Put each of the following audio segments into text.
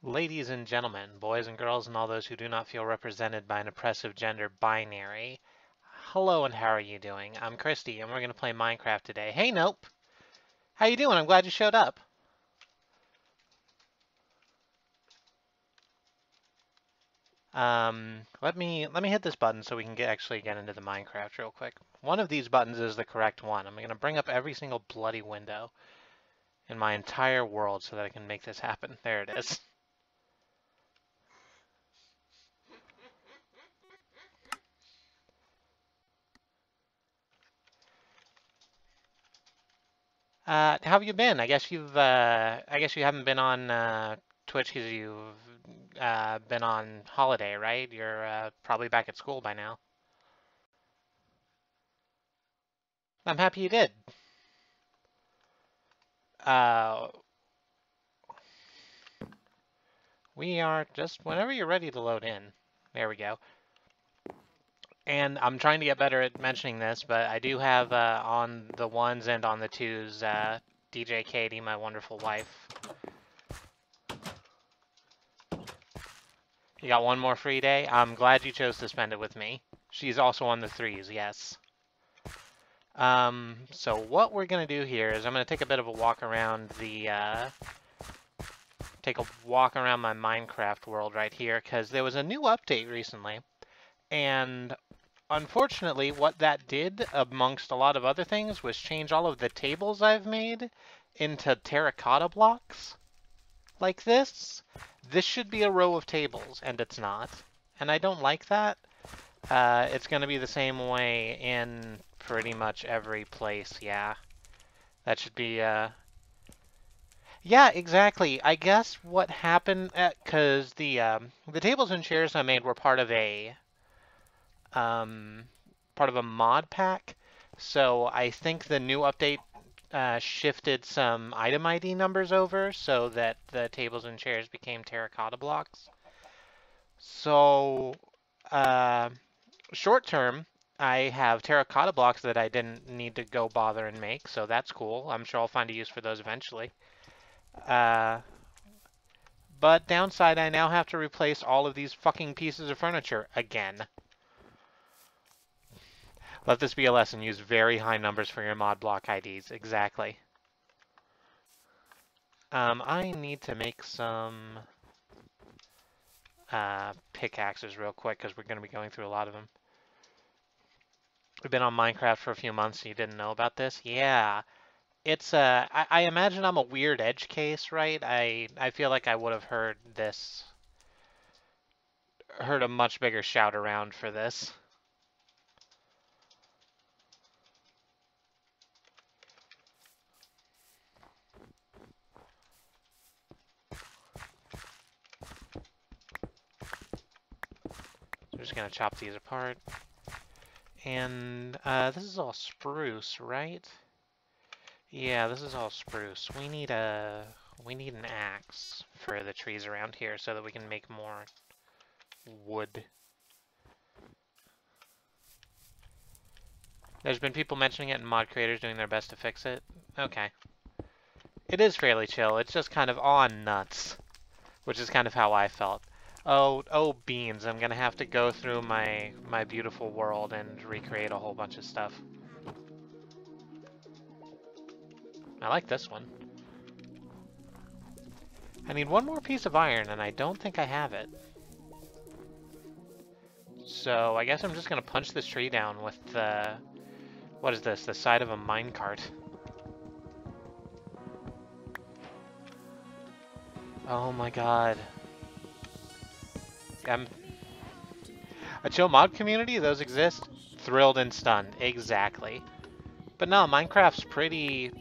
Ladies and gentlemen, boys and girls, and all those who do not feel represented by an oppressive gender binary, hello and how are you doing? I'm Christy, and we're going to play Minecraft today. Hey, Nope! How you doing? I'm glad you showed up. Let me hit this button so we can actually get into the Minecraft real quick. One of these buttons is the correct one. I'm going to bring up every single bloody window in my entire world so that I can make this happen. There it is. How have you been? I guess you haven't been on Twitch because you've been on holiday, right? You're probably back at school by now. I'm happy you did. Uh, we are just whenever you're ready to load in. There we go. And I'm trying to get better at mentioning this, but I do have on the ones and on the twos DJ Katie, my wonderful wife. You got one more free day? I'm glad you chose to spend it with me. She's also on the threes, yes. So what we're gonna do here is I'm gonna take a bit of a walk around my Minecraft world right here, because there was a new update recently, and unfortunately what that did, amongst a lot of other things, was change all of the tables I've made into terracotta blocks, like this. This should be a row of tables, and it's not, and I don't like that. It's gonna be the same way in pretty much every place, yeah. That should be, yeah, exactly. I guess what happened, because the tables and chairs I made were um, part of a mod pack. So I think the new update shifted some item ID numbers over so that the tables and chairs became terracotta blocks. So, uh, short term, I have terracotta blocks that I didn't need to go bother and make, so that's cool. I'm sure I'll find a use for those eventually. Uh, but downside, I now have to replace all of these fucking pieces of furniture again. Let this be a lesson. Use very high numbers for your mod block IDs. Exactly. I need to make some pickaxes real quick because we're going to be going through a lot of them. We've been on Minecraft for a few months. You didn't know about this? Yeah. It's I imagine I'm a weird edge case, right? I feel like I would have heard a much bigger shout around for this. So I'm just gonna chop these apart. And this is all spruce, right? Yeah, this is all spruce. We need an axe for the trees around here so that we can make more wood. There's been people mentioning it and mod creators doing their best to fix it. Okay. It is fairly chill. It's just kind of on nuts, which is kind of how I felt. Oh, beans. I'm gonna have to go through my beautiful world and recreate a whole bunch of stuff. I like this one. I need one more piece of iron, and I don't think I have it. So I guess I'm just gonna punch this tree down with what is this? The side of a minecart. Oh my god. A chill mod community? Those exist? Thrilled and stunned. Exactly. But no, Minecraft's pretty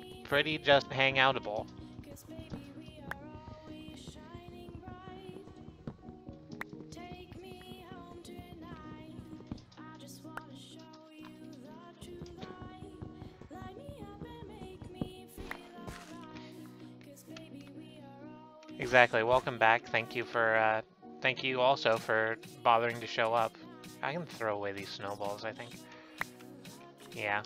just hangoutable. Exactly. Welcome back. Thank you also for bothering to show up. I can throw away these snowballs, I think. Yeah.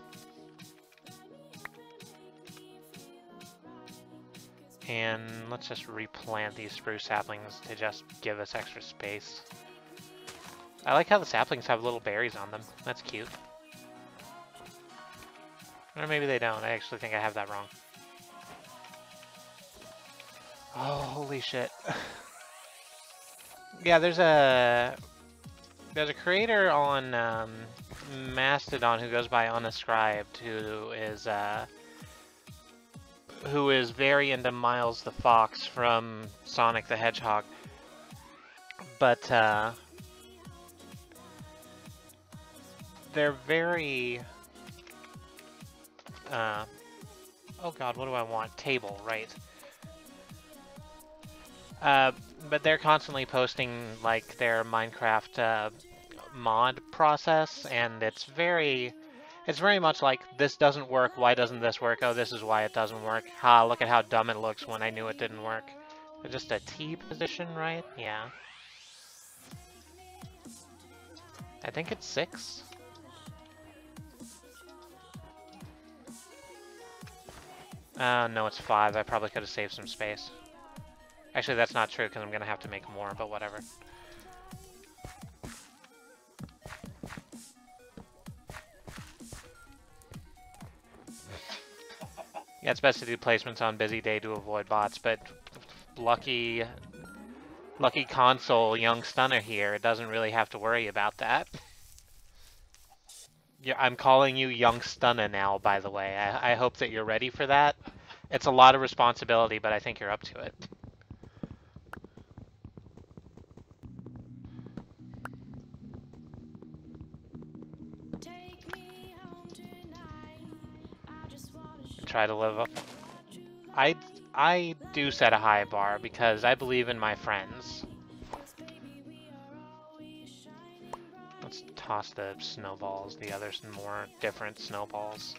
And let's just replant these spruce saplings to just give us extra space. I like how the saplings have little berries on them. That's cute. Or maybe they don't. I actually think I have that wrong. Oh, holy shit. Yeah, there's a creator on Mastodon who goes by Unescribed who is very into Miles the Fox from Sonic the Hedgehog. But they're very oh god, what do I want? Table, right. But they're constantly posting like their Minecraft mod process, and it's very much like, this doesn't work, why doesn't this work? Oh, this is why it doesn't work. Ha, look at how dumb it looks when I knew it didn't work. Just a T position, right? Yeah. I think it's 6. No, it's 5. I probably could have saved some space. Actually, that's not true, because I'm going to have to make more, but whatever. Yeah, it's best to do placements on busy day to avoid bots, but lucky console young stunner here, it doesn't really have to worry about that. Yeah, I'm calling you young stunner now, by the way. I hope that you're ready for that. It's a lot of responsibility, but I think you're up to it. Try to live up. I do set a high bar because I believe in my friends. Let's toss the snowballs, the other more different snowballs.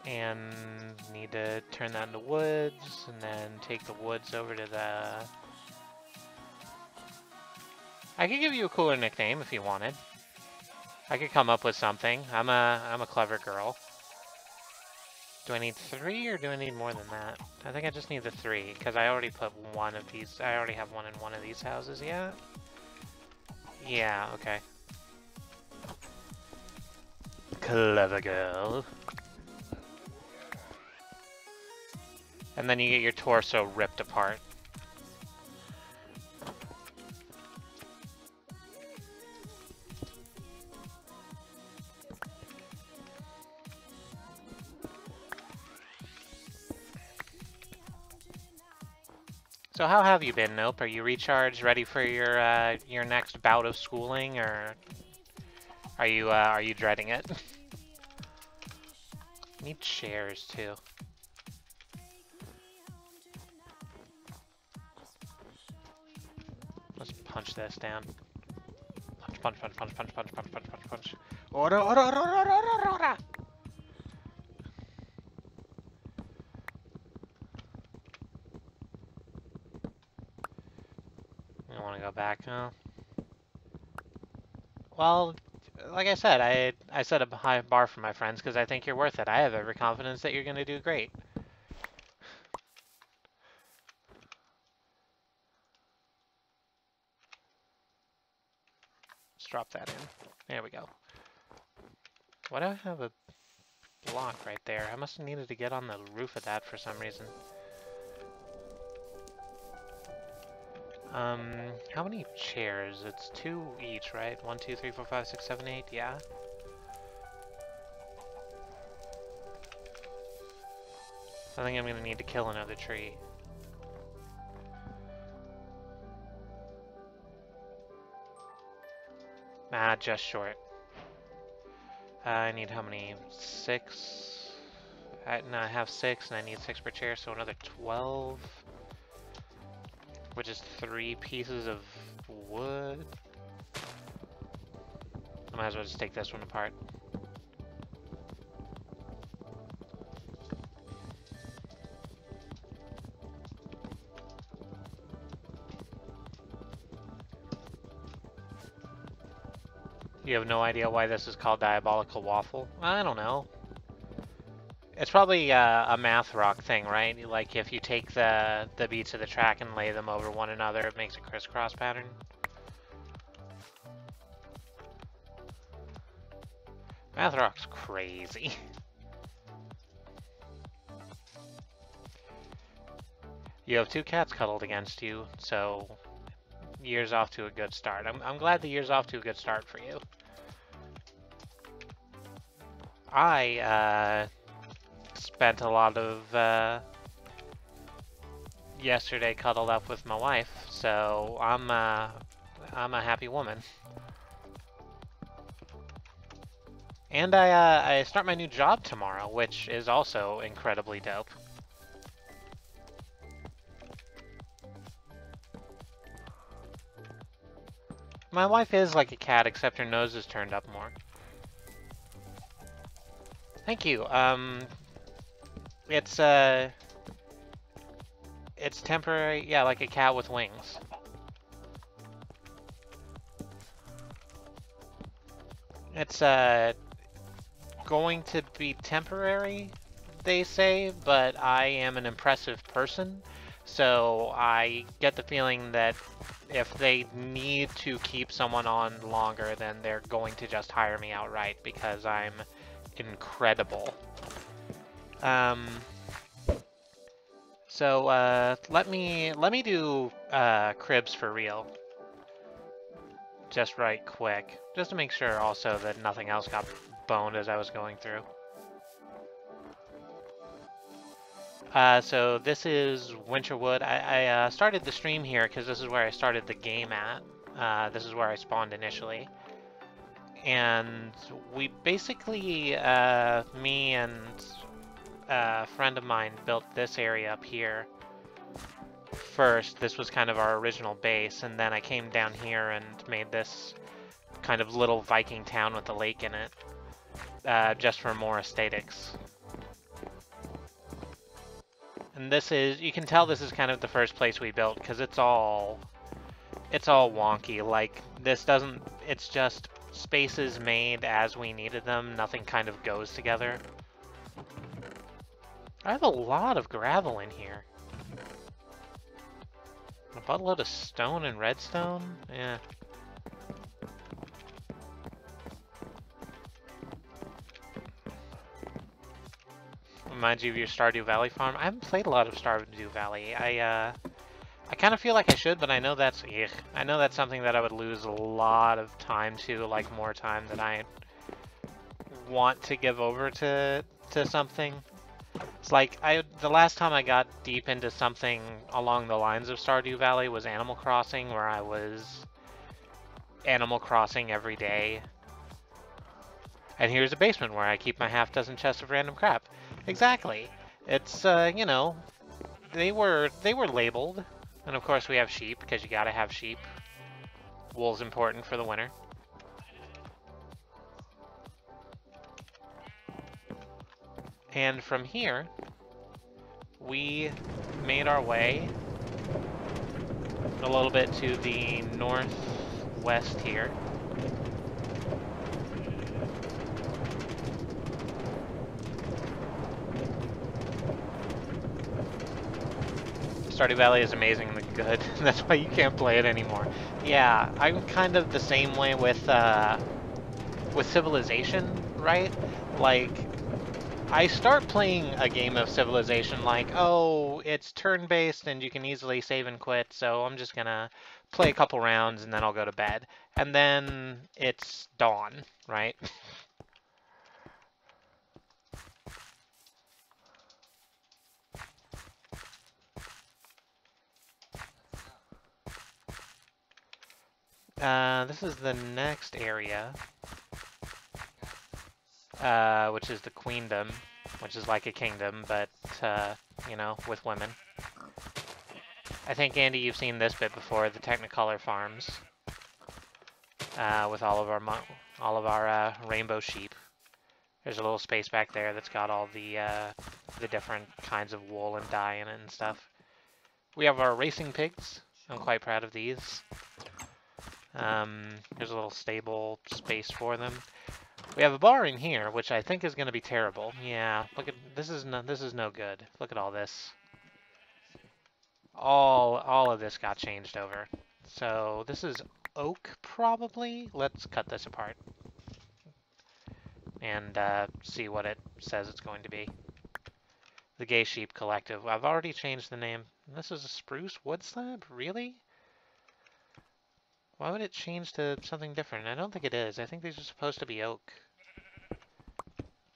And need to turn that into woods, and then take the woods over to the... I could give you a cooler nickname if you wanted. I could come up with something. I'm a clever girl. Do I need 3 or do I need more than that? I think I just need the 3 because I already put one of these. I already have one in one of these houses. Yeah. Yeah. Okay. Clever girl. And then you get your torso ripped apart. So how have you been, Nope? Are you recharged, ready for your next bout of schooling, or are you dreading it? Need chairs too. Let's punch this down. Punch, punch, punch, punch, punch, punch, punch, punch, punch, punch. Order, order, order, order, order, order. I want to go back now. Well, like I said, I set a high bar for my friends because I think you're worth it. I have every confidence that you're going to do great. Let's drop that in. There we go. Why do I have a block right there? I must have needed to get on the roof of that for some reason. How many chairs? It's 2 each, right? 1, 2, 3, 4, 5, 6, 7, 8, yeah? I think I'm gonna need to kill another tree. Ah, just short. I need how many? 6? No, I have 6 and I need 6 per chair, so another 12. Which is 3 pieces of wood. I might as well just take this one apart. You have no idea why this is called Diabolical Waffle? I don't know. It's probably a math rock thing, right? Like if you take the beats of the track and lay them over one another, it makes a crisscross pattern. Math rock's crazy. You have two cats cuddled against you, so year's off to a good start. I'm glad the year's off to a good start for you. I spent a lot of yesterday cuddled up with my wife, so I'm a happy woman. And I start my new job tomorrow, which is also incredibly dope. My wife is like a cat, except her nose is turned up more. Thank you. It's temporary, yeah, like a cat with wings. It's going to be temporary, they say, but I am an impressive person, so I get the feeling that if they need to keep someone on longer, then they're going to just hire me outright because I'm incredible. So let me do cribs for real. Just right quick, just to make sure also that nothing else got boned as I was going through. So this is Winterwood. I started the stream here because this is where I started the game at. This is where I spawned initially. And we basically, me and a friend of mine built this area up here first. This was kind of our original base, and then I came down here and made this kind of little Viking town with a lake in it, just for more aesthetics. And this is, you can tell this is kind of the first place we built because it's all wonky. Like this doesn't, it's just spaces made as we needed them. Nothing kind of goes together. I have a lot of gravel in here. A buttload of stone and redstone? Yeah. Reminds you of your Stardew Valley farm? I haven't played a lot of Stardew Valley. I kind of feel like I should, but I know that's something that I would lose a lot of time to, like more time than I want to give over to something. It's like the last time I got deep into something along the lines of Stardew Valley was Animal Crossing, where I was Animal Crossing every day. And here's a basement where I keep my half-dozen chests of random crap. Exactly. It's you know, they were labeled, and of course we have sheep because you gotta have sheep. Wool's important for the winter. And from here, we made our way a little bit to the northwest here. Stardew Valley is amazingly good. That's why you can't play it anymore. Yeah, I'm kind of the same way with Civilization, right? Like, I start playing a game of Civilization like, oh, it's turn-based and you can easily save and quit, so I'm just gonna play a couple rounds and then I'll go to bed. And then it's dawn, right? This is the next area, which is the Queendom, which is like a kingdom, but, you know, with women. I think, Andy, you've seen this bit before, the Technicolor farms, with all of our rainbow sheep. There's a little space back there that's got all the different kinds of wool and dye in it and stuff. We have our racing pigs. I'm quite proud of these. Here's a little stable space for them. We have a bar in here, which I think is going to be terrible. Yeah, look at this is no good. Look at all this. All of this got changed over. So this is oak probably. Let's cut this apart and see what it says it's going to be. The Gay Sheep Collective. I've already changed the name. This is a spruce wood slab? Really? Why would it change to something different? I don't think it is. I think these are supposed to be oak.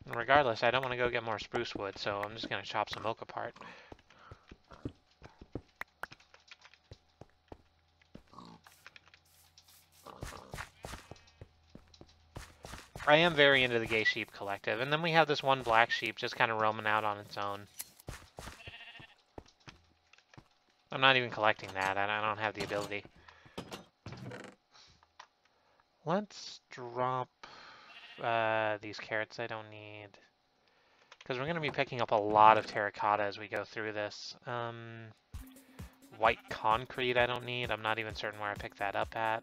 And regardless, I don't want to go get more spruce wood, so I'm just going to chop some oak apart. I am very into the Gay Sheep Collective. And then we have this one black sheep just kind of roaming out on its own. I'm not even collecting that. I don't have the ability. Let's drop these carrots I don't need. Because we're going to be picking up a lot of terracotta as we go through this. White concrete I don't need. I'm not even certain where I picked that up at.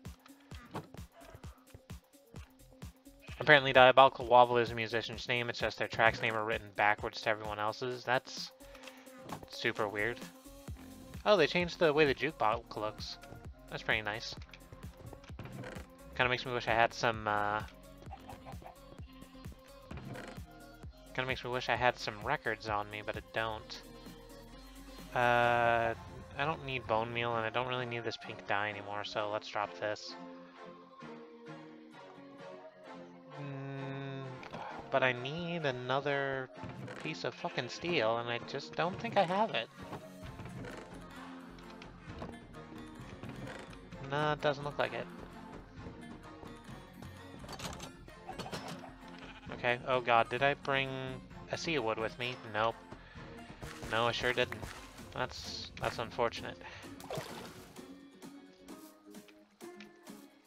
Apparently Diabolical Wobble is a musician's name. It's just their track's name are written backwards to everyone else's. That's super weird. Oh, they changed the way the jukebox looks. That's pretty nice. Kind of makes me wish I had some, kind of makes me wish I had some records on me, but I don't. I don't need bone meal, and I don't really need this pink dye anymore, so let's drop this. But I need another piece of fucking steel, and I just don't think I have it. No, it doesn't look like it. Okay, oh god, did I bring Acacia wood with me? Nope. No, I sure didn't. That's unfortunate.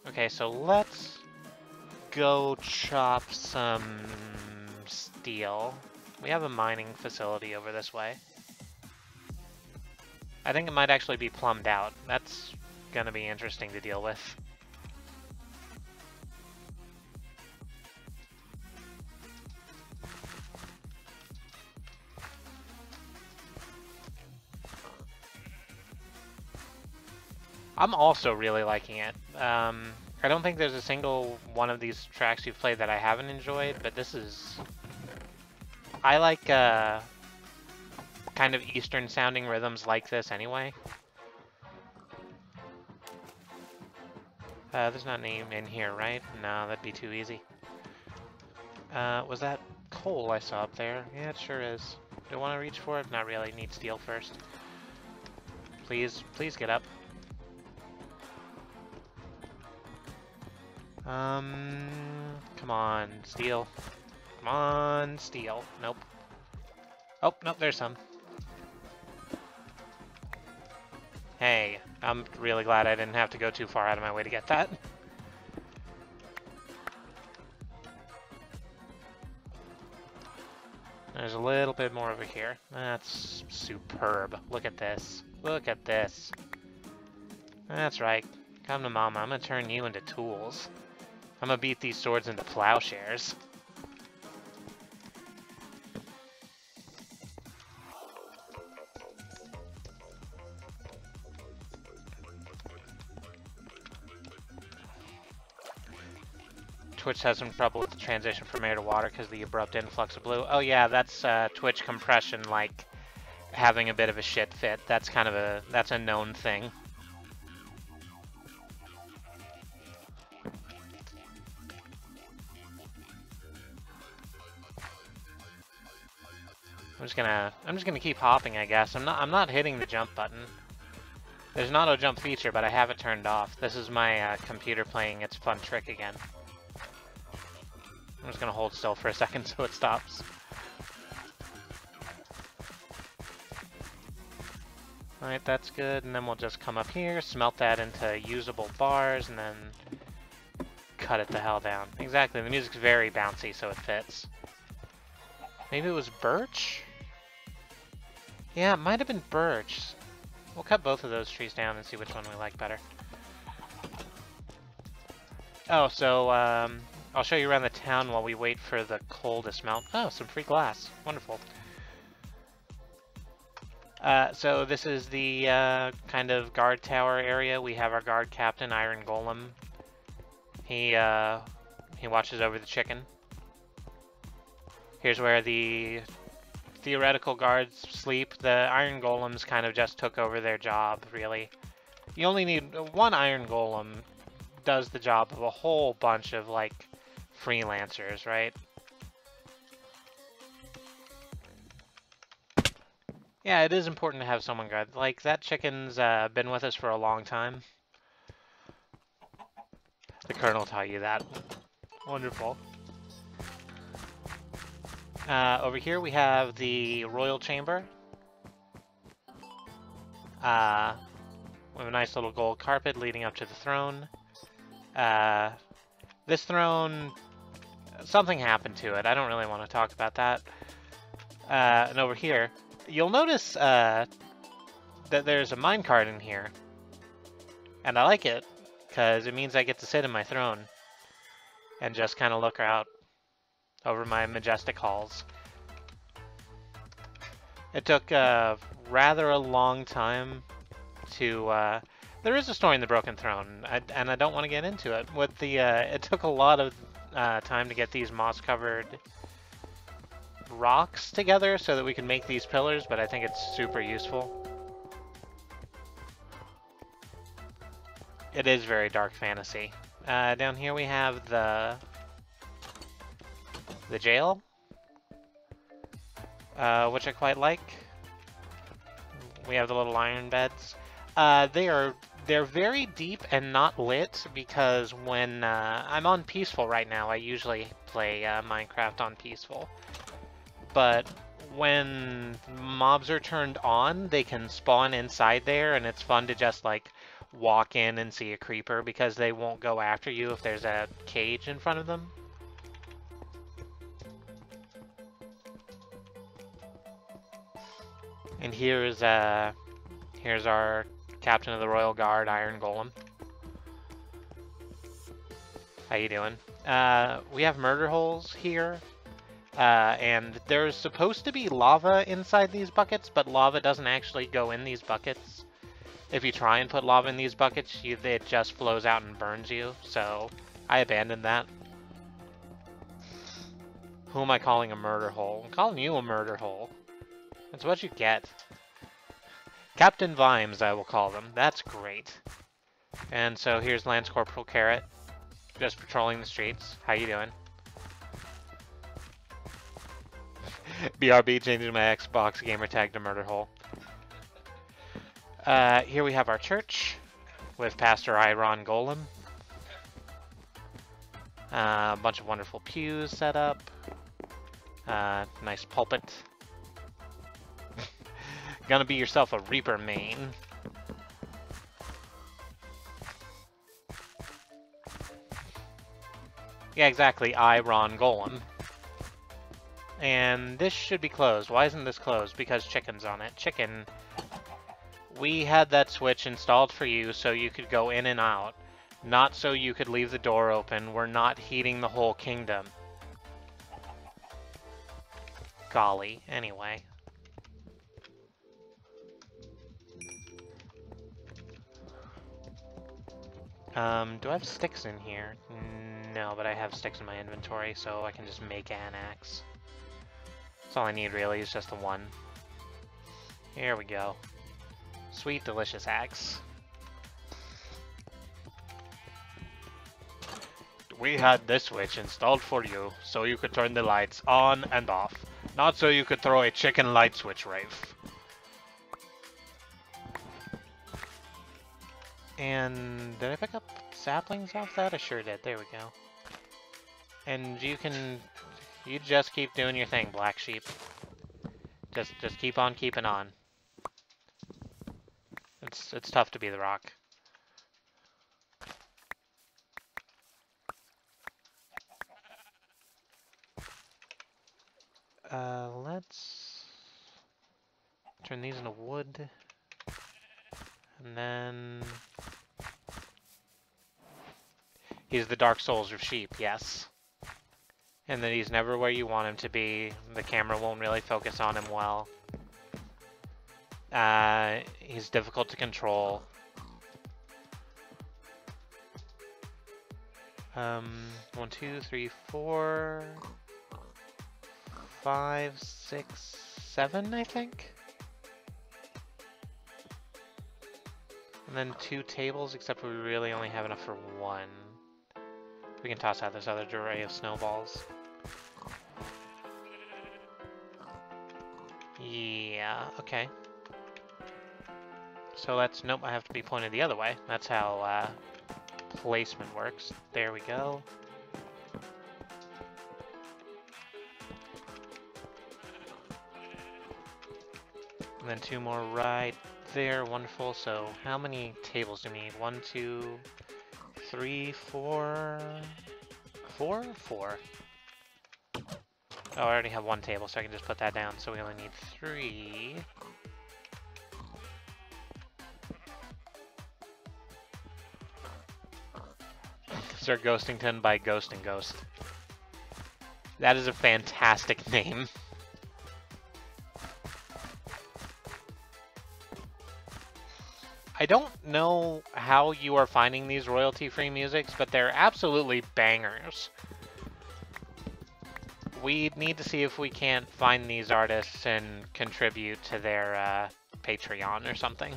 Okay, so let's go chop some steel. We have a mining facility over this way. I think it might actually be plumbed out. That's gonna be interesting to deal with. I'm also really liking it. I don't think there's a single one of these tracks you've played that I haven't enjoyed, but this is... I like kind of Eastern sounding rhythms like this anyway. There's not a name in here, right? No, that'd be too easy. Was that coal I saw up there? Yeah, it sure is. Do I want to reach for it? Not really. Need steel first. Please, please get up. Come on, steel. Come on, steel. Nope. Oh, nope, there's some. Hey, I'm really glad I didn't have to go too far out of my way to get that. There's a little bit more over here. That's superb. Look at this. Look at this. That's right. Come to mama. I'm gonna turn you into tools. I'm gonna beat these swords into plowshares. Twitch has some trouble with the transition from air to water because of the abrupt influx of blue. Oh yeah, that's Twitch compression, like having a bit of a shit fit. That's kind of that's a known thing. I'm just gonna keep hopping, I guess. I'm not hitting the jump button. There's an auto jump feature, but I have it turned off. This is my computer playing its fun trick again. I'm just gonna hold still for a second so it stops. Alright, that's good, and then we'll just come up here, smelt that into usable bars, and then cut it the hell down. Exactly, the music's very bouncy, so it fits. Maybe it was birch? Yeah, it might have been birch. We'll cut both of those trees down and see which one we like better. Oh, so I'll show you around the town while we wait for the coal to smelt. Oh, some free glass. Wonderful. So this is the kind of guard tower area. We have our guard captain, Iron Golem. He watches over the chicken. Here's where the theoretical guards sleep. The Iron Golems kind of just took over their job, really. You only need one Iron Golem does the job of a whole bunch of, like, freelancers, right? Yeah, it is important to have someone guard. Like, that chicken's been with us for a long time. The Colonel taught you that. Wonderful. Over here we have the Royal Chamber. We have a nice little gold carpet leading up to the throne. This throne, something happened to it. I don't really want to talk about that. And over here, you'll notice that there's a minecart in here. And I like it, because it means I get to sit in my throne and just kind of look out over my majestic halls. It took rather a long time to... there is a story in the Broken Throne, and I don't want to get into it. With the it took a lot of time to get these moss-covered rocks together so that we can make these pillars, but I think it's super useful. It is very dark fantasy. Down here we have the jail, which I quite like. We have the little iron beds. They're very deep and not lit because when I'm on peaceful right now, I usually play Minecraft on peaceful. But when mobs are turned on, they can spawn inside there, and it's fun to just like walk in and see a creeper because they won't go after you if there's a cage in front of them. And here's our Captain of the Royal Guard, Iron Golem. How you doing? We have murder holes here. And there's supposed to be lava inside these buckets, but lava doesn't actually go in these buckets. If you try and put lava in these buckets, it just flows out and burns you, so I abandoned that. Who am I calling a murder hole? I'm calling you a murder hole. That's what you get. Captain Vimes, I will call them. That's great. And so here's Lance Corporal Carrot, just patrolling the streets. How you doing? BRB changing my Xbox gamer tag to murder hole. Here we have our church with Pastor Iron Golem. A bunch of wonderful pews set up. Nice pulpit. Gonna be yourself a Reaper main. Yeah, exactly, Iron Golem. And this should be closed. Why isn't this closed? Because chicken's on it. Chicken. We had that switch installed for you so you could go in and out. Not so you could leave the door open. We're not heating the whole kingdom. Golly. Anyway. Do I have sticks in here? No, but I have sticks in my inventory, so I can just make an axe. That's all I need, really, is just the one. Here we go. Sweet, delicious axe. We had this switch installed for you, so you could turn the lights on and off. Not so you could throw a chicken light switch, Rafe. And did I pick up saplings off that? I sure did. There we go. And you just keep doing your thing, Black Sheep. Just keep on keeping on. It's tough to be the Rock. Let's turn these into wood. And then... He's the Dark Souls of sheep, yes. And that he's never where you want him to be. The camera won't really focus on him well. He's difficult to control. 1, 2, 3, 4, 5, 6, 7, I think. And then 2 tables, except we really only have enough for 1. We can toss out this other array of snowballs. Yeah, okay. So let's, nope, I have to be pointed the other way. That's how placement works. There we go. And then 2 more right there, wonderful. So how many tables do we need? 1, 2, 3, 4, 4? 4. Oh, I already have 1 table, so I can just put that down. So we only need 3. Sir Ghostington by Ghost and Ghost. That is a fantastic name. I don't know how you are finding these royalty-free musics, but they're absolutely bangers. We need to see if we can't find these artists and contribute to their Patreon or something.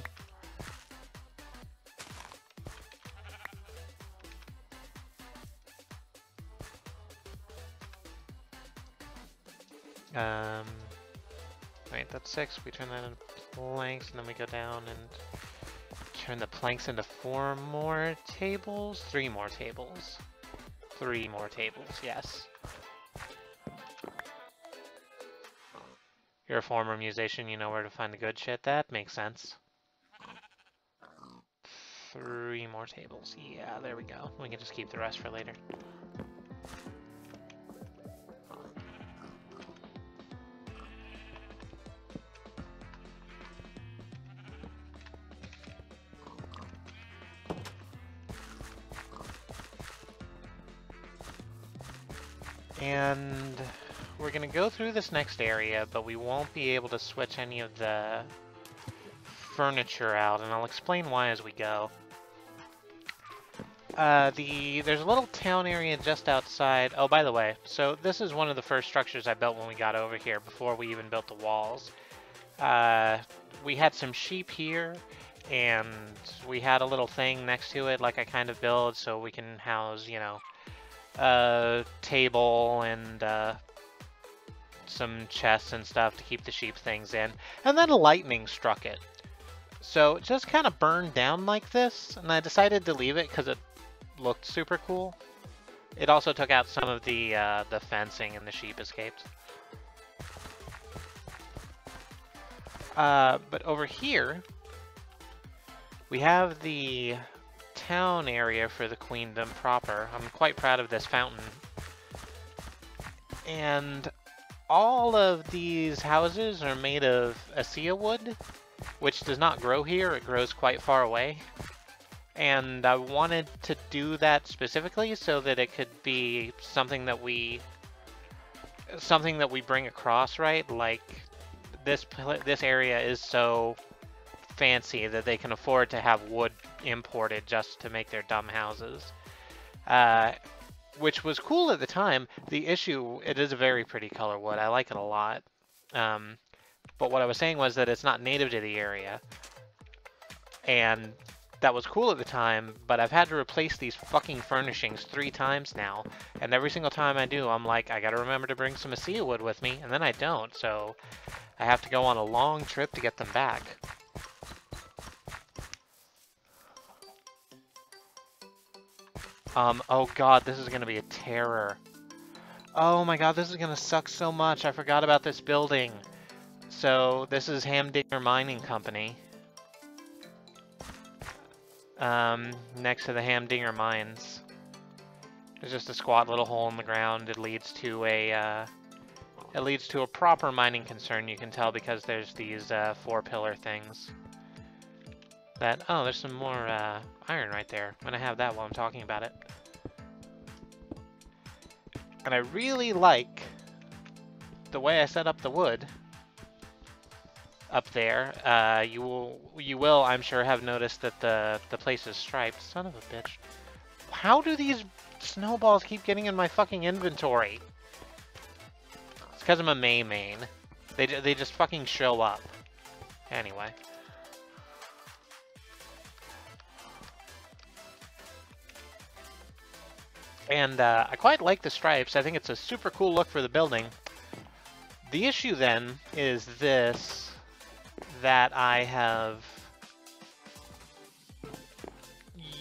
Wait, that's 6. We turn that into planks, and then we go down and turn the planks into 4 more tables? 3 more tables. 3 more tables, yes. You're a former musician, you know where to find the good shit. That makes sense. 3 more tables. Yeah, there we go. We can just keep the rest for later. And we're gonna go through this next area, but we won't be able to switch any of the furniture out, and I'll explain why as we go. There's a little town area just outside. Oh, by the way, so this is one of the first structures I built when we got over here, before we even built the walls. We had some sheep here, and we had a little thing next to it, like I kind of built, so we can house, you know, a table and some chests and stuff to keep the sheep things in. And then lightning struck it. So it just kind of burned down like this, and I decided to leave it because it looked super cool. It also took out some of the fencing, and the sheep escaped. But over here, we have the town area for the queendom proper. I'm quite proud of this fountain. And all of these houses are made of acacia wood, which does not grow here. It grows quite far away. And I wanted to do that specifically so that it could be something that we bring across, right? Like this area is so fancy that they can afford to have wood imported just to make their dumb houses, which was cool at the time. The issue, it is a very pretty color wood. I like it a lot. But what I was saying was that it's not native to the area, and that was cool at the time, but I've had to replace these fucking furnishings 3 times now, and every single time I do, I'm like, I gotta remember to bring some acacia wood with me, and then I don't, so I have to go on a long trip to get them back. Oh god, this is gonna be a terror. Oh my god, this is gonna suck so much. I forgot about this building. So, this is Hamdinger Mining Company. Next to the Hamdinger Mines. There's just a squat little hole in the ground. It leads to a proper mining concern, you can tell, because there's these 4-pillar things. Oh, there's some more iron right there. I'm gonna have that while I'm talking about it. And I really like the way I set up the wood up there. You will, I'm sure, have noticed that the place is striped. Son of a bitch. How do these snowballs keep getting in my fucking inventory? It's because I'm a main. They just fucking show up. Anyway. And I quite like the stripes. I think it's a super cool look for the building. The issue then is this, that I have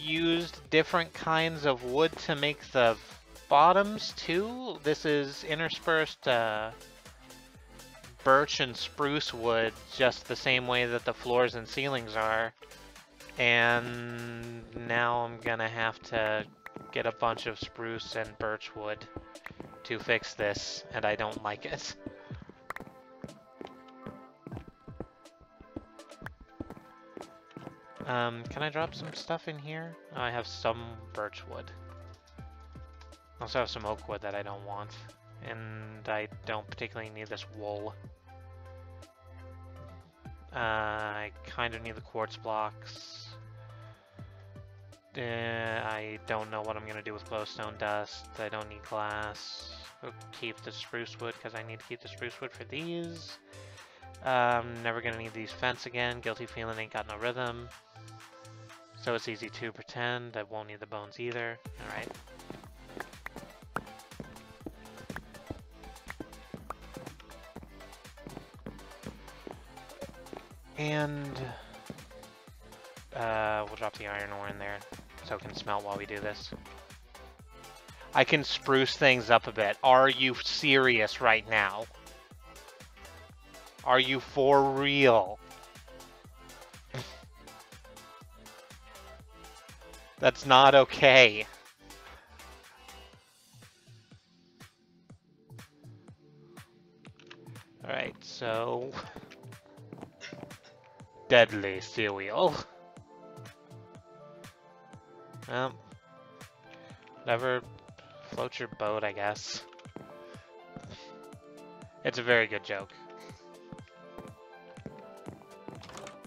used different kinds of wood to make the bottoms too. This is interspersed birch and spruce wood, just the same way that the floors and ceilings are. And now I'm gonna have to get a bunch of spruce and birch wood to fix this, and I don't like it. Can I drop some stuff in here? Oh, I have some birch wood. I also have some oak wood that I don't want. And I don't particularly need this wool. I kind of need the quartz blocks. I don't know what I'm going to do with glowstone dust. I don't need glass. I'll keep the spruce wood because I need to keep the spruce wood for these. Never going to need these fence again. Guilty feeling ain't got no rhythm. So it's easy to pretend. I won't need the bones either. Alright. And we'll drop the iron ore in there so it can smelt while we do this. I can spruce things up a bit. Are you serious right now? Are you for real? That's not okay. Alright, so... Deadly cereal. Well, whatever floats your boat, I guess. It's a very good joke.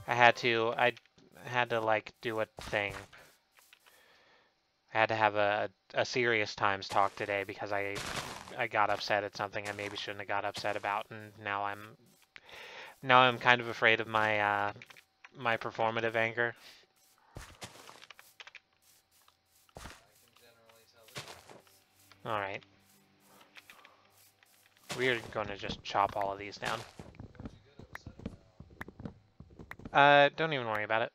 I had to like do a thing. I had to have a serious times talk today because I got upset at something I maybe shouldn't have got upset about, and now I'm kind of afraid of my my performative anger. All right. We're going to just chop all of these down. Don't even worry about it.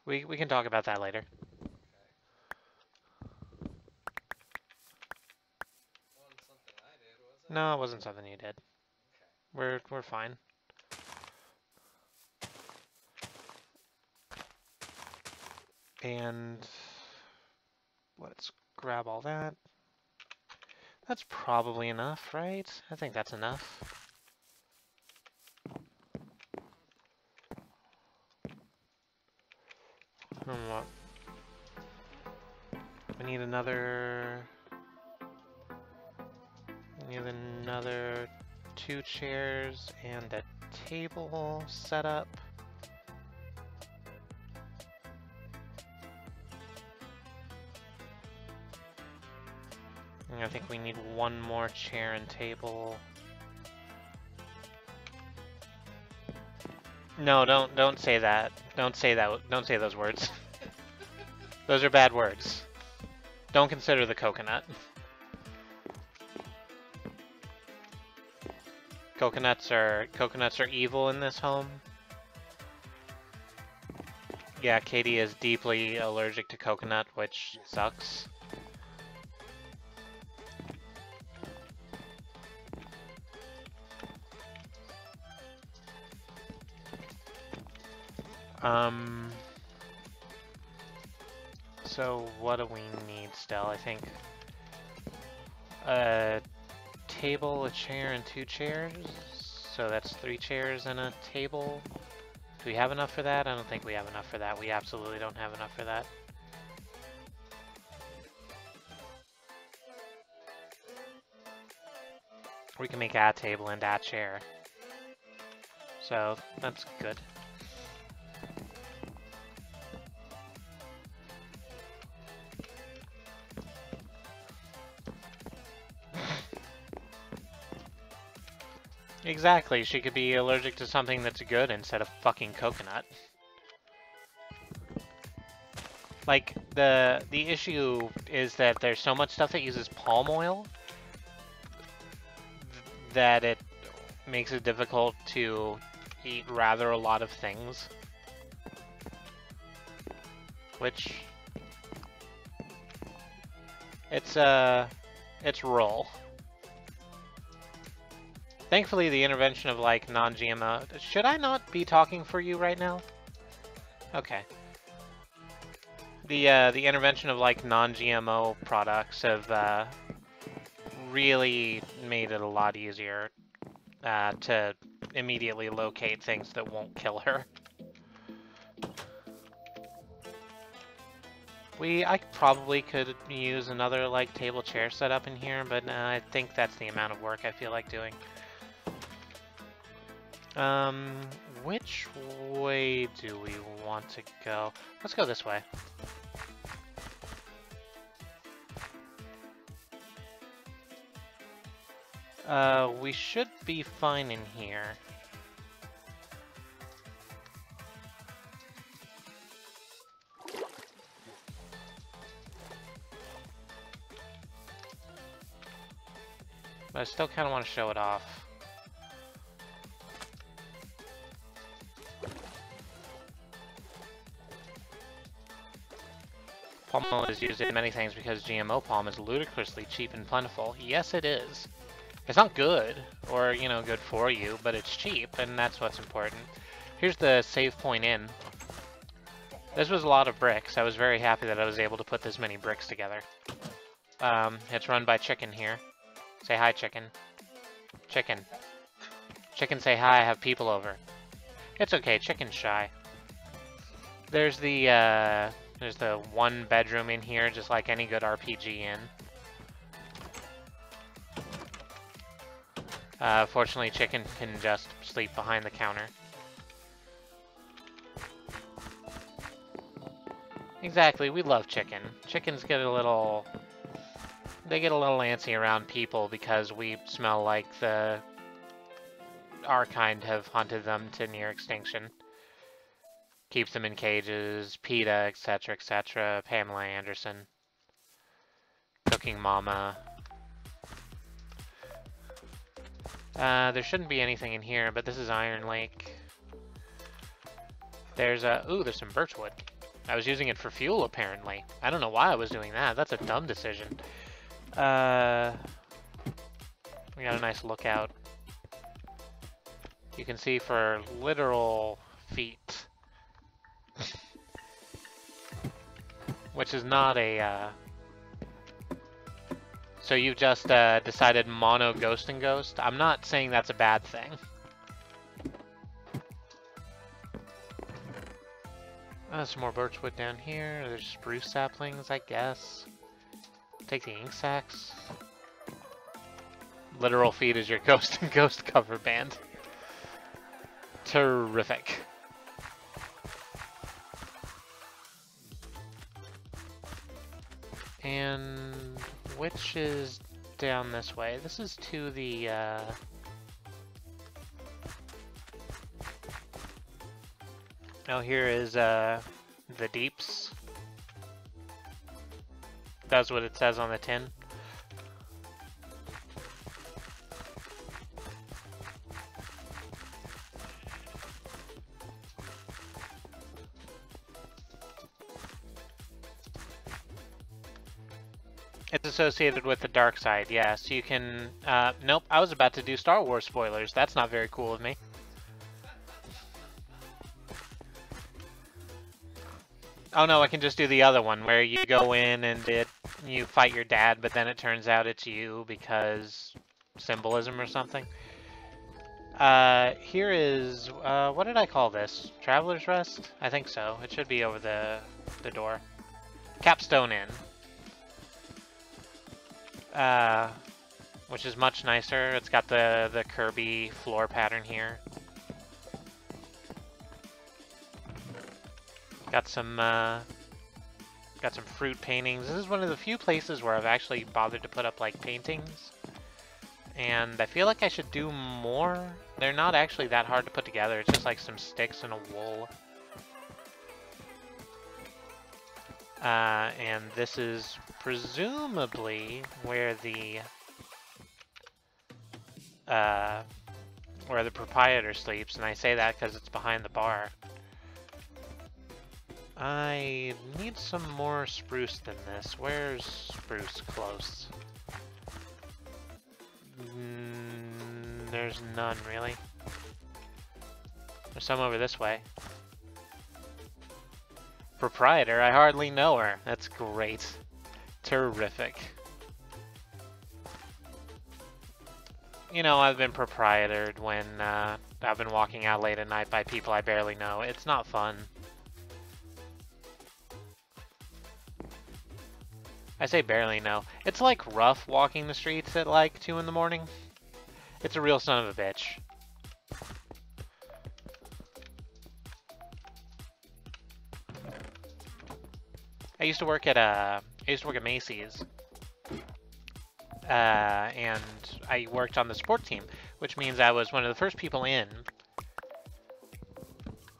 We can talk about that later. No, it wasn't something you did. We're fine. And let's grab all that. That's probably enough, right? I think that's enough. What? We need another 2 chairs and a table set up. And I think we need 1 more chair and table. No, don't say that. Don't say that. Don't say those words. Those are bad words. Don't consider the coconut. Coconuts are evil in this home. Yeah, Katie is deeply allergic to coconut, which sucks. So what do we need still? I think a table, a chair, and 2 chairs. So that's 3 chairs and a table. Do we have enough for that? I don't think we have enough for that. We absolutely don't have enough for that. We can make a table and a chair. So that's good. Exactly, she could be allergic to something that's good instead of fucking coconut. Like, the issue is that there's so much stuff that uses palm oil that it makes it difficult to eat rather a lot of things. Which... It's roll. Thankfully, the intervention of, like, non-GMO... Should I not be talking for you right now? Okay. The intervention of, like, non-GMO products have, really made it a lot easier, to immediately locate things that won't kill her. I probably could use another, like, table chair setup in here, but I think that's the amount of work I feel like doing. Which way do we want to go? Let's go this way. We should be fine in here. But I still kind of want to show it off. Palm oil is used in many things because GMO palm is ludicrously cheap and plentiful. Yes, it is. It's not good, or, you know, good for you, but it's cheap, and that's what's important. Here's the save point in. This was a lot of bricks. I was very happy that I was able to put this many bricks together. It's run by Chicken here. Say hi, Chicken. Chicken. Chicken, say hi, I have people over. It's okay, Chicken's shy. There's the one bedroom in here, just like any good RPG in. Fortunately, Chicken can just sleep behind the counter. Exactly, we love Chicken. Chickens get a little... They get a little antsy around people because we smell like our kind have hunted them to near extinction. Keeps them in cages, PETA, etc., etc., Pamela Anderson. Cooking Mama. There shouldn't be anything in here, but this is Iron Lake. There's there's some birchwood. I was using it for fuel, apparently. I don't know why I was doing that. That's a dumb decision. We got a nice lookout. You can see for literal feet. Which is not a, So you've just, decided mono ghost and ghost? I'm not saying that's a bad thing. Some more birchwood down here. There's spruce saplings, I guess. Take the ink sacks. Literal feet is your ghost and ghost cover band. Terrific. And which is down this way? This is to the, Oh, here is, the deeps. That's what it says on the tin. It's associated with the dark side, yeah. So you can, nope, I was about to do Star Wars spoilers. That's not very cool of me. Oh no, I can just do the other one, where you go in and you fight your dad, but then it turns out it's you because symbolism or something. Here is, what did I call this? Traveler's Rest? I think so. It should be over the door. Capstone Inn. which is much nicer. It's got the Kirby floor pattern here. Got some fruit paintings. This is one of the few places where I've actually bothered to put up like paintings. And I feel like I should do more. They're not actually that hard to put together. It's just like some sticks and a wool. And this is presumably where the proprietor sleeps, and I say that because it's behind the bar. I need some more spruce than this. Where's spruce close? There's none, really. There's some over this way. Proprietor? I hardly know her. That's great. Terrific. You know, I've been proprietored when I've been walking out late at night by people I barely know. It's not fun. I say barely know. It's like rough walking the streets at like 2 in the morning. It's a real son of a bitch. I used to work at Macy's. And I worked on the sport team, which means I was one of the first people in.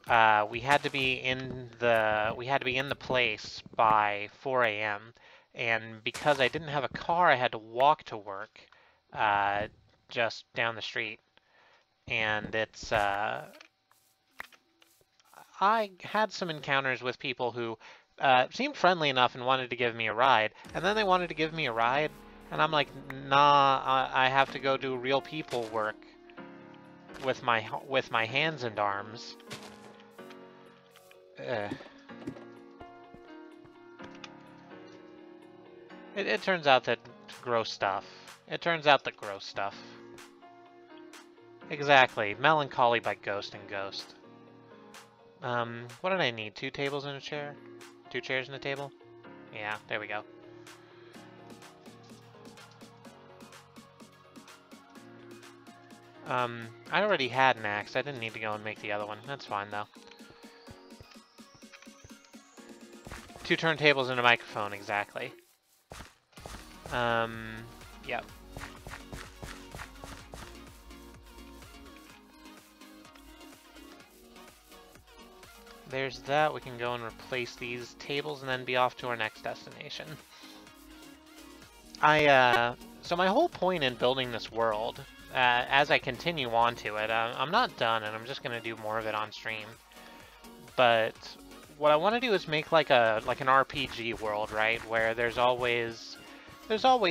We had to be in the place by 4 a.m. And because I didn't have a car, I had to walk to work, just down the street. And it's I had some encounters with people who seemed friendly enough and wanted to give me a ride, and then they wanted to give me a ride. And I'm like, nah, I have to go do real people work with my hands and arms. It turns out that gross stuff. Exactly. Melancholy by Ghost and Ghost. What did I need? 2 tables and a chair? 2 chairs and a table? Yeah, there we go. I already had an axe. I didn't need to go and make the other one. That's fine, though. 2 turntables and a microphone, exactly. Yep. There's that. We can go and replace these tables and then be off to our next destination. So my whole point in building this world, as I continue on to it, I'm not done, and I'm just going to do more of it on stream. But what I want to do is make like an RPG world, right? Where there's always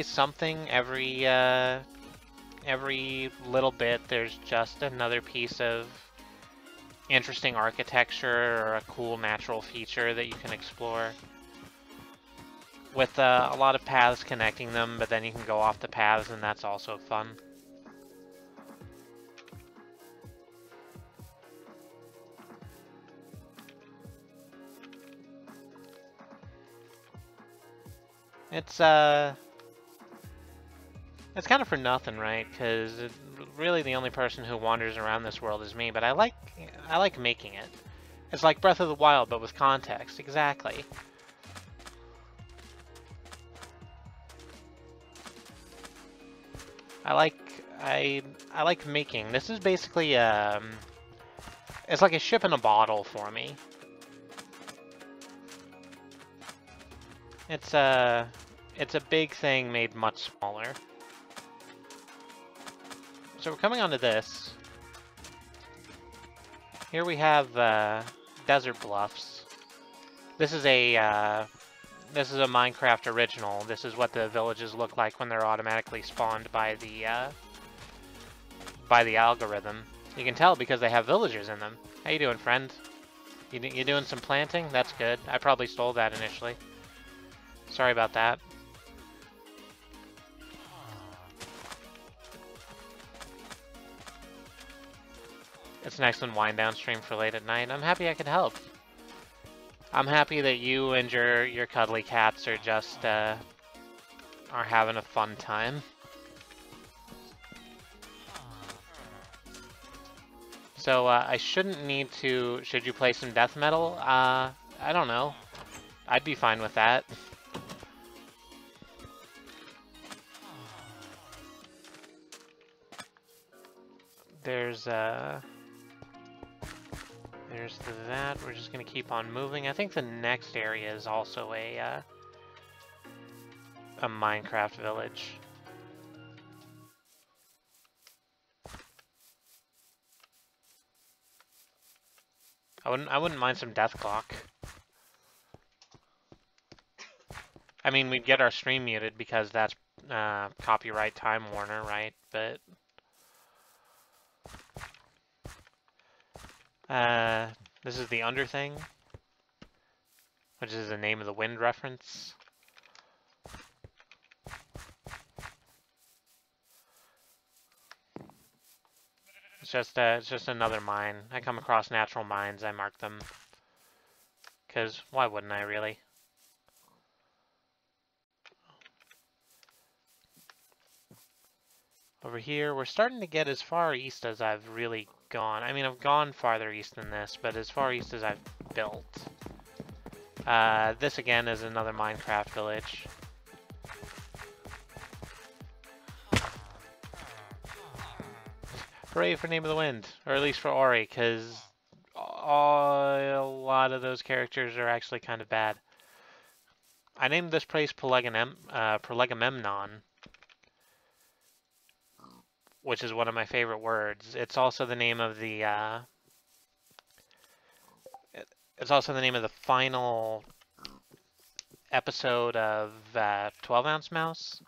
something every little bit. There's just another piece of interesting architecture or a cool natural feature that you can explore. With a lot of paths connecting them, but then you can go off the paths, and that's also fun. It's kind of for nothing, right? Because really the only person who wanders around this world is me, but I like making it. It's like Breath of the Wild, but with context. Exactly. I like making. This is basically it's like a ship in a bottle for me. It's a big thing made much smaller. So we're coming onto this. Here we have Desert Bluffs. This is a Minecraft original. This is what the villages look like when they're automatically spawned by the algorithm. You can tell because they have villagers in them. How you doing, friend? You doing some planting? That's good. I probably stole that initially. Sorry about that. It's an excellent wind down stream for late at night. I'm happy I could help. I'm happy that you and your cuddly cats are just are having a fun time. So I shouldn't need to. Should you play some death metal? I don't know. I'd be fine with that. There's that. We're just gonna keep on moving. I think the next area is also a Minecraft village. I wouldn't mind some death clock. I mean, we'd get our stream muted because that's copyright Time Warner, right? But this is the Underthing, which is the name of the wind reference. It's just another mine. I come across natural mines, I mark them. Because why wouldn't I, really? Over here, we're starting to get as far east as I've really gone. I mean, I've gone farther east than this, but as far east as I've built. This again is another Minecraft village. Hooray for Name of the Wind, or at least for Ori, because a lot of those characters are actually kind of bad. I named this place Prolegomemnon, which is one of my favorite words. It's also the name of the final episode of 12 Ounce Mouse.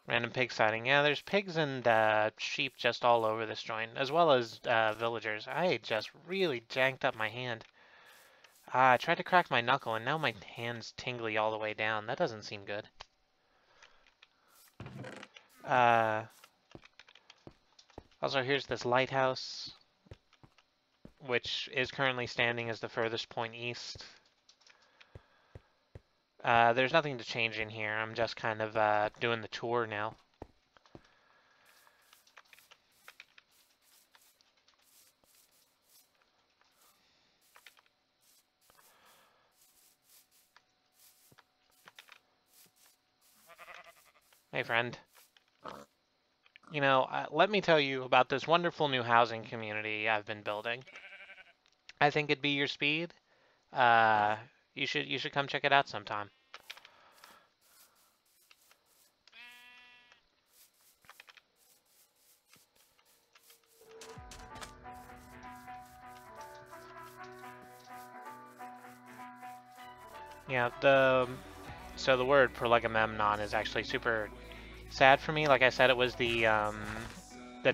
Random pig sighting. Yeah, there's pigs and sheep just all over this joint, as well as villagers. I just really janked up my hand. I tried to crack my knuckle, and now my hand's tingly all the way down. That doesn't seem good. Also, here's this lighthouse, which is currently standing as the furthest point east. There's nothing to change in here. I'm just kind of doing the tour now. Hey, friend. You know, let me tell you about this wonderful new housing community I've been building. I think it'd be your speed. You should come check it out sometime. Yeah, so the word Prolegomemnon is actually super sad for me. Like I said, it was the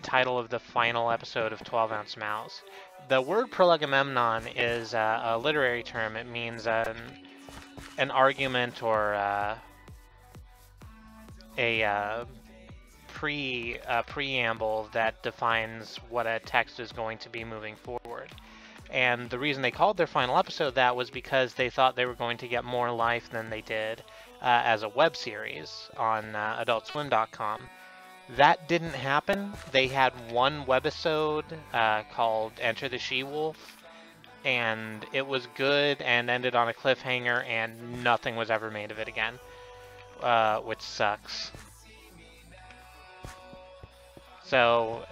title of the final episode of 12 Ounce Mouse. The word Prolegomemnon is a literary term. It means an argument or a preamble that defines what a text is going to be moving forward. And the reason they called their final episode that was because they thought they were going to get more life than they did as a web series on AdultSwim.com. That didn't happen. They had one webisode called Enter the She-Wolf, and it was good and ended on a cliffhanger, and nothing was ever made of it again, which sucks. So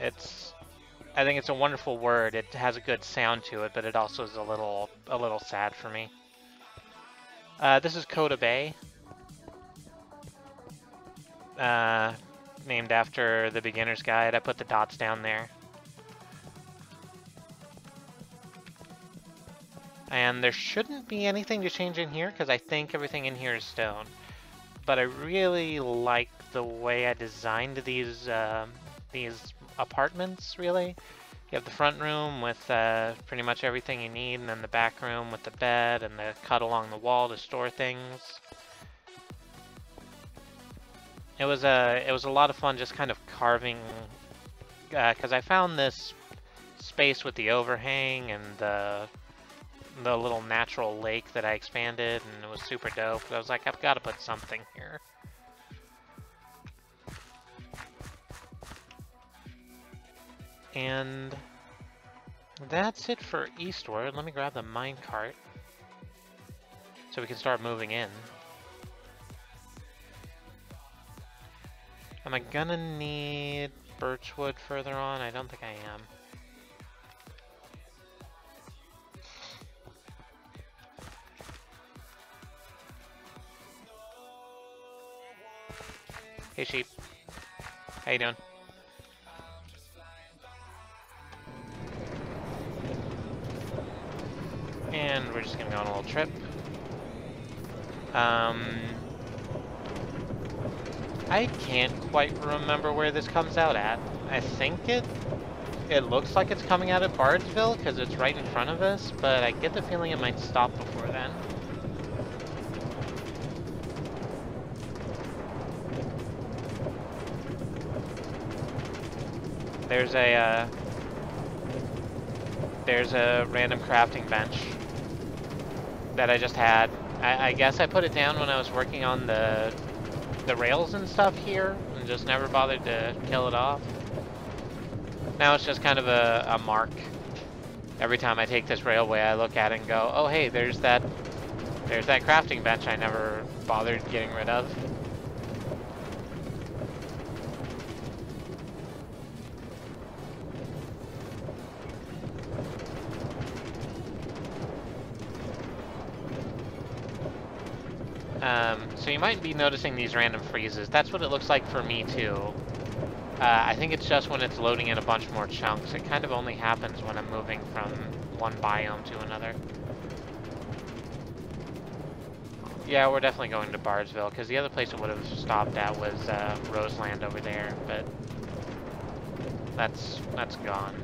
I think it's a wonderful word. It has a good sound to it, but it also is a little sad for me. This is Coda Bay, named after the beginner's guide. I put the dots down there. And there shouldn't be anything to change in here because I think everything in here is stone. But I really like the way I designed these apartments, really. You have the front room with pretty much everything you need, and then the back room with the bed and the cut along the wall to store things. It was a lot of fun just kind of carving, because I found this space with the overhang and the the little natural lake that I expanded, and it was super dope. I was like, I've got to put something here. And that's it for Eastward. Let me grab the minecart so we can start moving in. Am I gonna need birchwood further on? I don't think I am. Hey sheep. How you doing? And we're just gonna go on a little trip. I can't quite remember where this comes out at. I think it looks like it's coming out at Bardsville because it's right in front of us, but I get the feeling it might stop before then. There's a random crafting bench that I just had. I guess I put it down when I was working on the rails and stuff here, and just never bothered to kill it off. Now it's just kind of a mark. Every time I take this railway, I look at it and go, oh hey, there's that crafting bench I never bothered getting rid of. So you might be noticing these random freezes. That's what it looks like for me too. I think it's just when it's loading in a bunch more chunks. It kind of only happens when I'm moving from one biome to another. Yeah, we're definitely going to Bardsville, because the other place it would have stopped at was Roseland over there, but that's gone.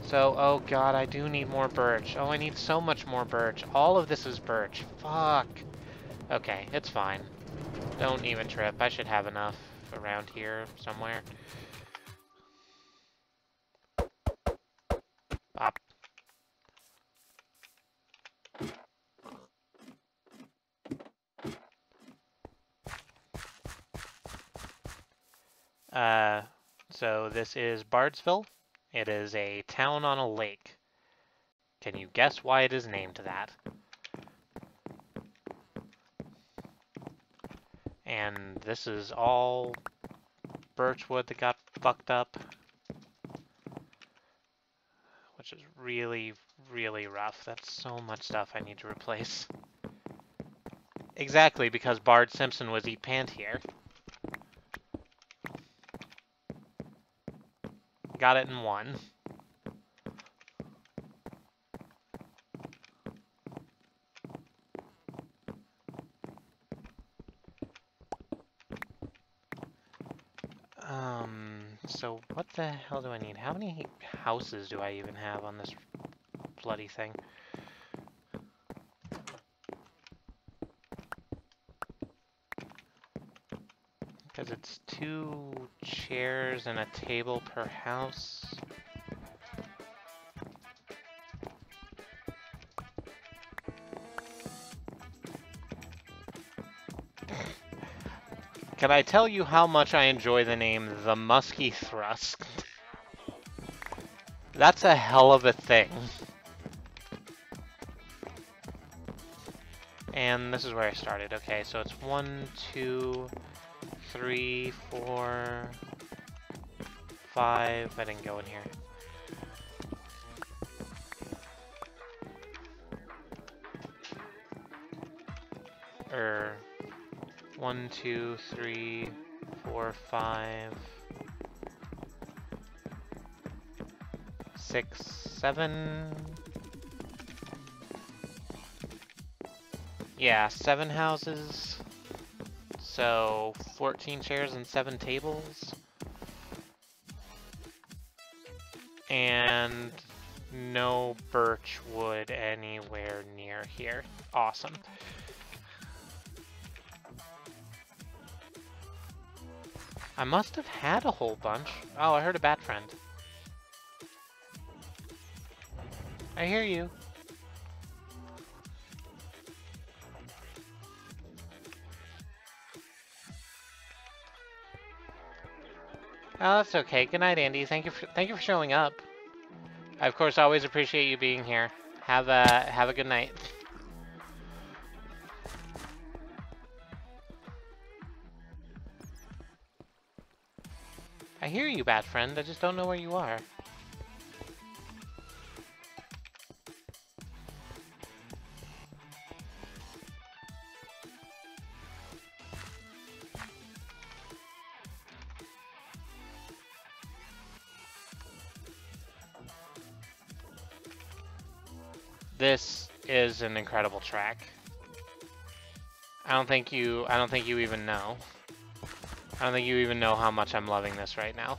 So, oh god, I do need more birch. Oh, I need so much more birch. All of this is birch. Fuck. Okay, it's fine. Don't even trip. I should have enough around here somewhere. Pop. So this is Bardsville. It is a town on a lake. Can you guess why it is named that? And this is all birchwood that got fucked up, which is really, really rough. That's so much stuff I need to replace. Exactly, because Bard Simpson was Eat Pant here. Got it in one. So what the hell do I need? How many houses do I even have on this bloody thing? Because it's 2 chairs and a table per house. Can I tell you how much I enjoy the name the Musky Thrust? That's a hell of a thing. And this is where I started. Okay, so it's 1, 2, 3, 4, 5. I didn't go in here. Er, 1, 2, 3, 4, 5, 6, 7. Yeah, 7 houses. So 14 chairs and 7 tables. And no birch wood anywhere near here. Awesome. I must have had a whole bunch. Oh, I heard a bat friend. I hear you. Oh, that's okay. Good night, Andy. Thank you for showing up. I, of course, always appreciate you being here. Have a good night. I hear you, bat friend. I just don't know where you are. This is an incredible track. I don't think you even know. I don't think you even know how much I'm loving this right now.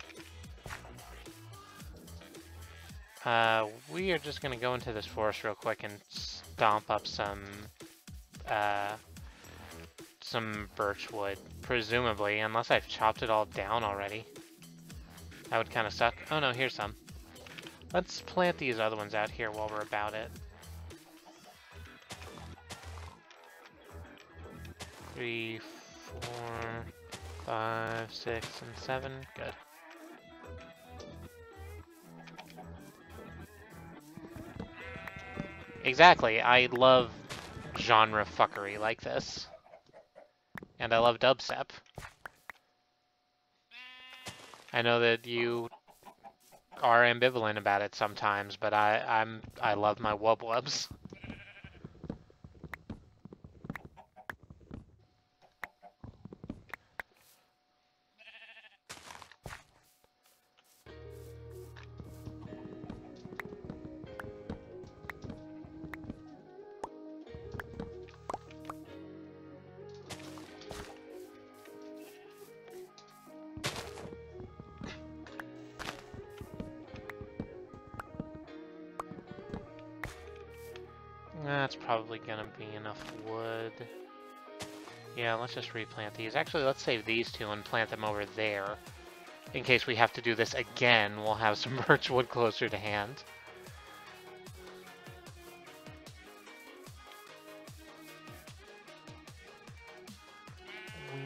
We are just gonna go into this forest real quick and stomp up some birchwood, presumably, unless I've chopped it all down already. That would kind of suck. Oh no, here's some. Let's plant these other ones out here while we're about it. 3, 4, 5, 6, and 7. Good. Exactly. I love genre fuckery like this. And I love dubstep. I know that you are ambivalent about it sometimes, but I love my wub wubs. That's probably gonna be enough wood. Yeah, let's just replant these. Actually, let's save these two and plant them over there. In case we have to do this again, we'll have some birchwood closer to hand.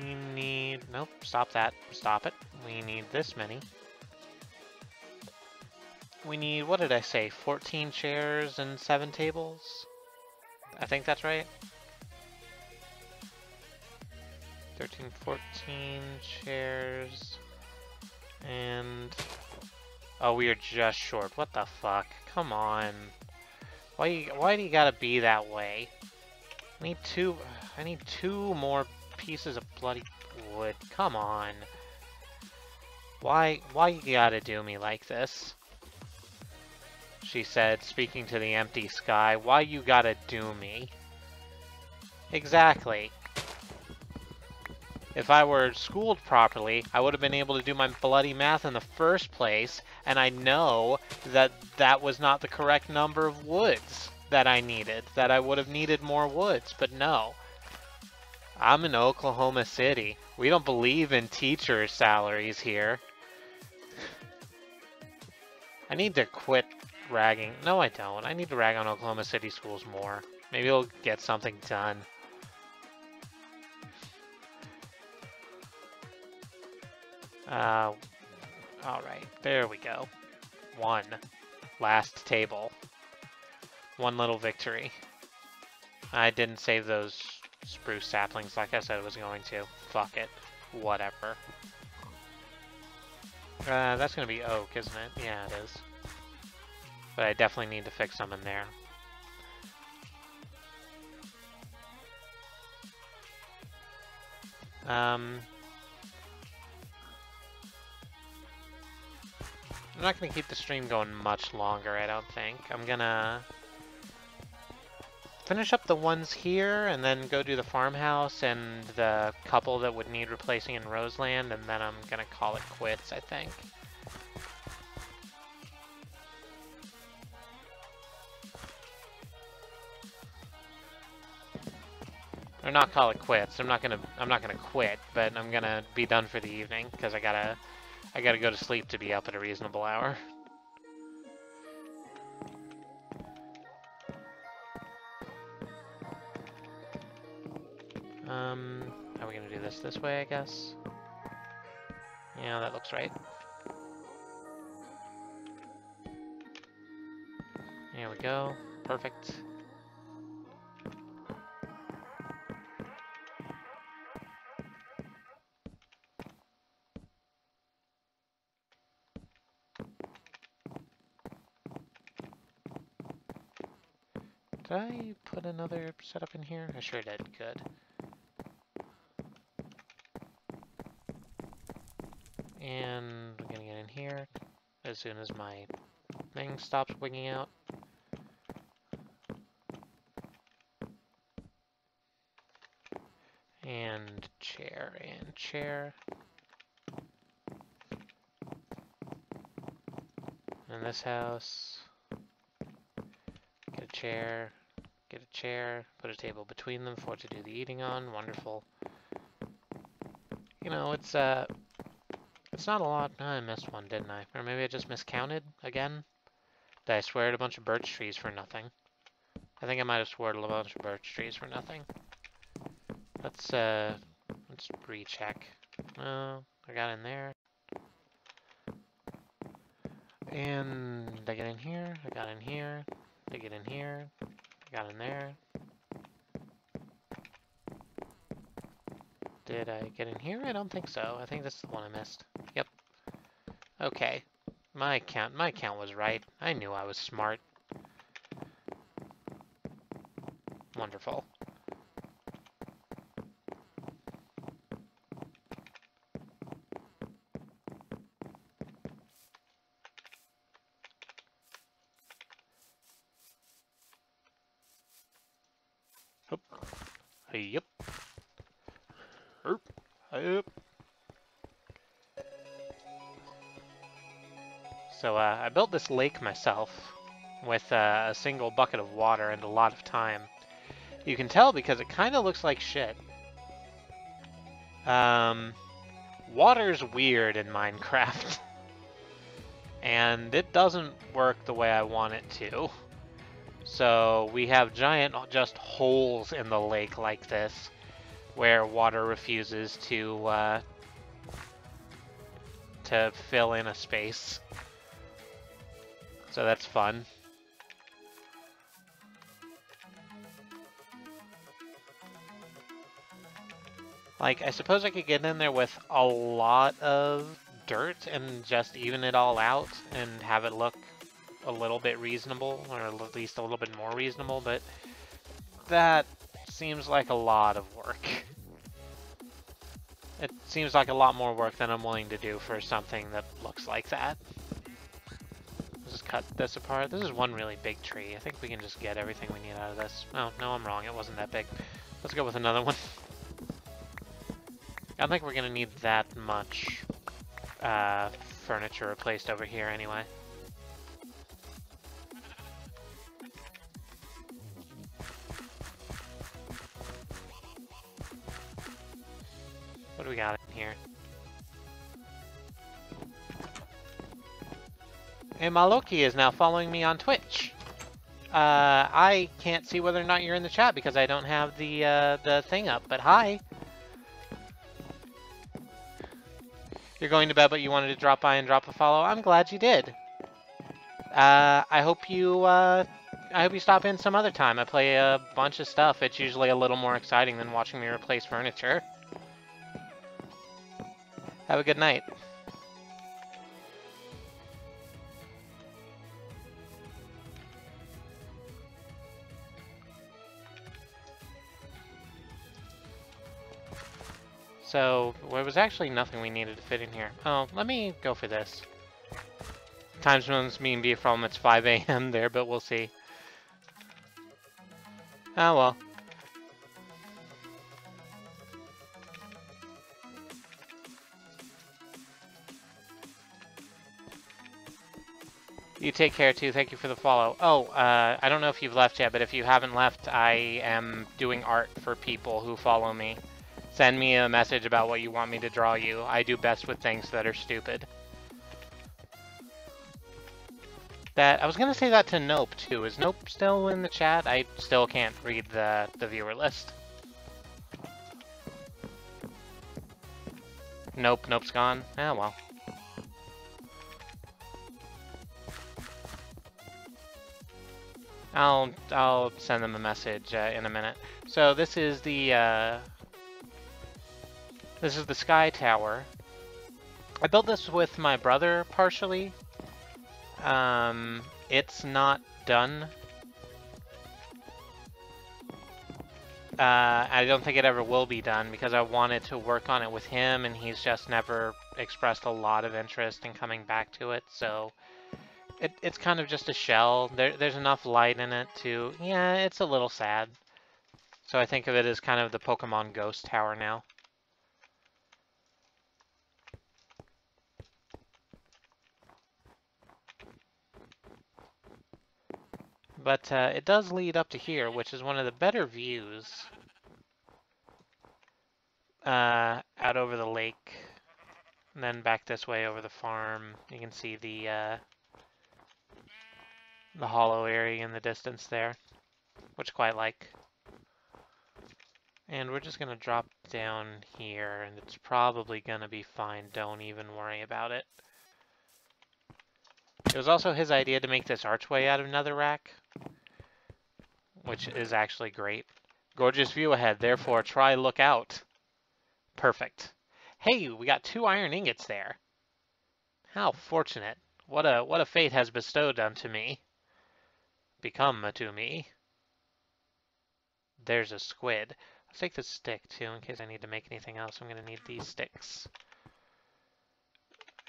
We need... Nope, stop that. Stop it. We need this many. We need, what did I say, 14 chairs and 7 tables? I think that's right. 13, 14 chairs. And... Oh, we are just short. What the fuck? Come on. Why do you gotta be that way? I need two more pieces of bloody wood. Come on. Why you gotta do me like this? She said, speaking to the empty sky. Why you gotta do me? Exactly. If I were schooled properly, I would have been able to do my bloody math in the first place, and I know that that was not the correct number of woods that I needed, that I would have needed more woods, but no. I'm in Oklahoma City. We don't believe in teacher salaries here. I need to quit ragging. No, I don't. I need to rag on Oklahoma City schools more. Maybe we'll get something done. Alright, there we go. One. Last table. One little victory. I didn't save those spruce saplings like I said I was going to. Fuck it. Whatever. That's gonna be oak, isn't it? Yeah, it is. But I definitely need to fix some in there. I'm not going to keep the stream going much longer, I don't think. I'm going to finish up the ones here and then go do the farmhouse and the couple that would need replacing in Roseland, and then I'm going to call it quits, I think. or not call it quits. I'm not gonna quit, but I'm gonna be done for the evening because I gotta go to sleep to be up at a reasonable hour. How are we gonna do this way, I guess? Yeah, that looks right. Here we go. Perfect. Did I put another setup in here? I sure did. Good. And we're gonna get in here as soon as my thing stops wigging out. And chair and chair. In this house, get a chair, put a table between them for it to do the eating on. Wonderful. You know, it's not a lot. Oh, I missed one, didn't I? Or maybe I just miscounted again? Did I swear at a bunch of birch trees for nothing? I think I might have sworn at a bunch of birch trees for nothing. Let's recheck. Oh, I got in there. And I get in here, I got in here, I get in here, I got in there. Did I get in here? I don't think so. I think this is the one I missed. Yep. Okay. My count was right. I knew I was smart. Wonderful. Oop. Yep. Oop. Yep. So I built this lake myself with a single bucket of water and a lot of time. You can tell because it kind of looks like shit. Water's weird in Minecraft. And it doesn't work the way I want it to. So we have giant just holes in the lake like this where water refuses to fill in a space. So that's fun. Like, I suppose I could get in there with a lot of dirt and just even it all out and have it look a little bit reasonable, or at least a little bit more reasonable, but that seems like a lot of work. It seems like a lot more work than I'm willing to do for something that looks like that. Let's just cut this apart. This is one really big tree. I think we can just get everything we need out of this. Oh, no, I'm wrong. It wasn't that big. Let's go with another one. I don't think we're going to need that much furniture replaced over here anyway. What do we got in here? And Maloki is now following me on Twitch. I can't see whether or not you're in the chat because I don't have the thing up, but hi. You're going to bed, but you wanted to drop by and drop a follow. I'm glad you did. I hope you stop in some other time. I play a bunch of stuff. It's usually a little more exciting than watching me replace furniture. Have a good night. So, there was actually nothing we needed to fit in here. Oh, let me go for this. Time zones mean be a problem. It's 5 a.m. there, but we'll see. Oh well. You take care too. Thank you for the follow. Oh, I don't know if you've left yet, but if you haven't left, I am doing art for people who follow me. Send me a message about what you want me to draw you. I do best with things that are stupid. I was gonna say that to Nope too. Is Nope still in the chat? I still can't read the viewer list. Nope's gone. Oh well. I'll send them a message in a minute. So this is the Sky Tower. I built this with my brother partially. It's not done. I don't think it ever will be done because I wanted to work on it with him, and he's just never expressed a lot of interest in coming back to it. So it's kind of just a shell. There's enough light in it to, yeah, it's a little sad. So I think of it as kind of the Pokemon Ghost Tower now. But it does lead up to here, which is one of the better views out over the lake. And then back this way over the farm, you can see the hollow area in the distance there, which I quite like. And we're just gonna drop down here, and it's probably gonna be fine. Don't even worry about it. It was also his idea to make this archway out of netherrack, which is actually great. Gorgeous view ahead, therefore try look out. Perfect. Hey, we got 2 iron ingots there. How fortunate. What a fate has bestowed unto me. Become to me. There's a squid. Let's take this stick too in case I need to make anything else. I'm gonna need these sticks.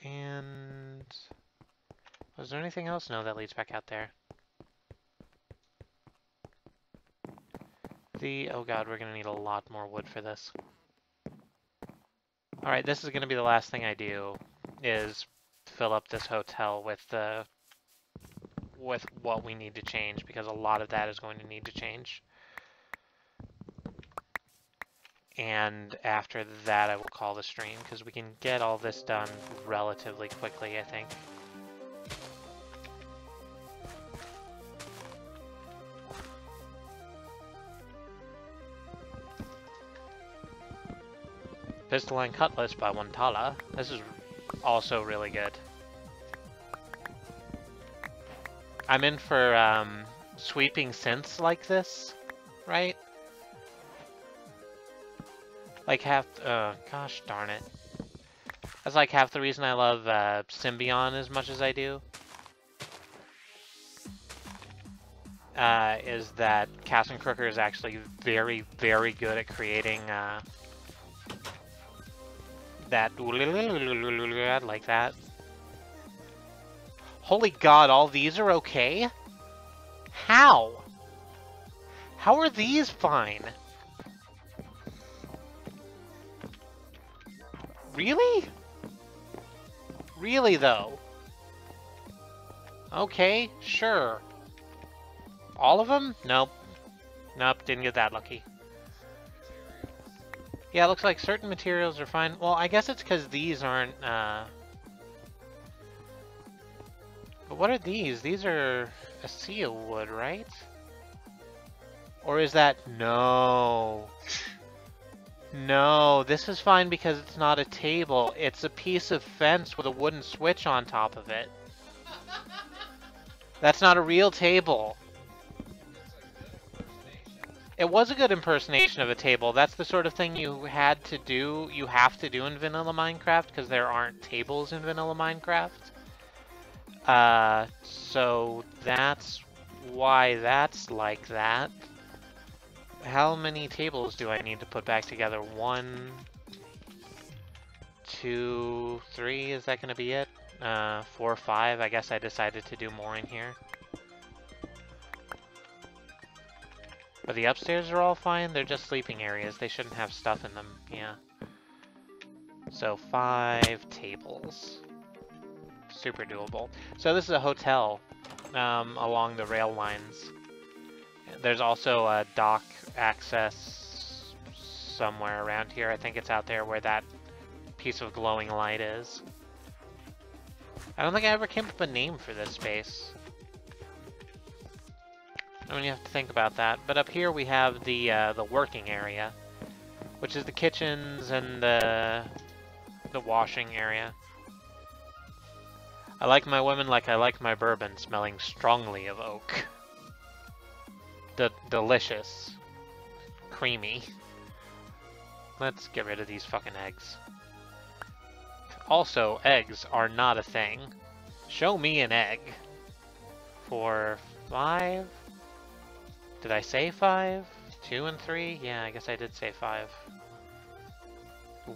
And was there anything else? No, that leads back out there. Oh god, we're gonna need a lot more wood for this. Alright, this is gonna be the last thing I do, is fill up this hotel with what we need to change, because a lot of that is going to need to change. And after that I will call the stream, because we can get all this done relatively quickly, I think. Pistol and Cutlass by Wantala. This is also really good. I'm in for sweeping synths like this, right? Like half, gosh darn it. That's like half the reason I love Symbion as much as I do. Is that Casson Crooker is actually very, very good at creating that like that. Holy god, all these are okay? How? How are these fine? Really? Really though? Okay, sure. All of them? Nope. Nope, didn't get that lucky. Yeah, it looks like certain materials are fine. Well, I guess it's because these aren't, But what are these? These are Acacia wood, right? Or is that... No. No, this is fine because it's not a table. It's a piece of fence with a wooden switch on top of it. That's not a real table. It was a good impersonation of a table. That's the sort of thing you have to do in Vanilla Minecraft, because there aren't tables in Vanilla Minecraft. So that's why that's like that. How many tables do I need to put back together? 1, 2, 3, is that gonna be it? 4, 5, I guess I decided to do more in here. But the upstairs are all fine, they're just sleeping areas. They shouldn't have stuff in them, yeah. So 5 tables. super doable. So this is a hotel along the rail lines. There's also a dock access somewhere around here. I think it's out there where that piece of glowing light is. I don't think I ever came up with a name for this space. I mean, you have to think about that. But up here we have the working area, which is the kitchens and the washing area. I like my women like I like my bourbon, smelling strongly of oak. Delicious. Creamy. Let's get rid of these fucking eggs. Also, eggs are not a thing. Show me an egg. For 5? Did I say 5? 2 and 3? Yeah, I guess I did say 5.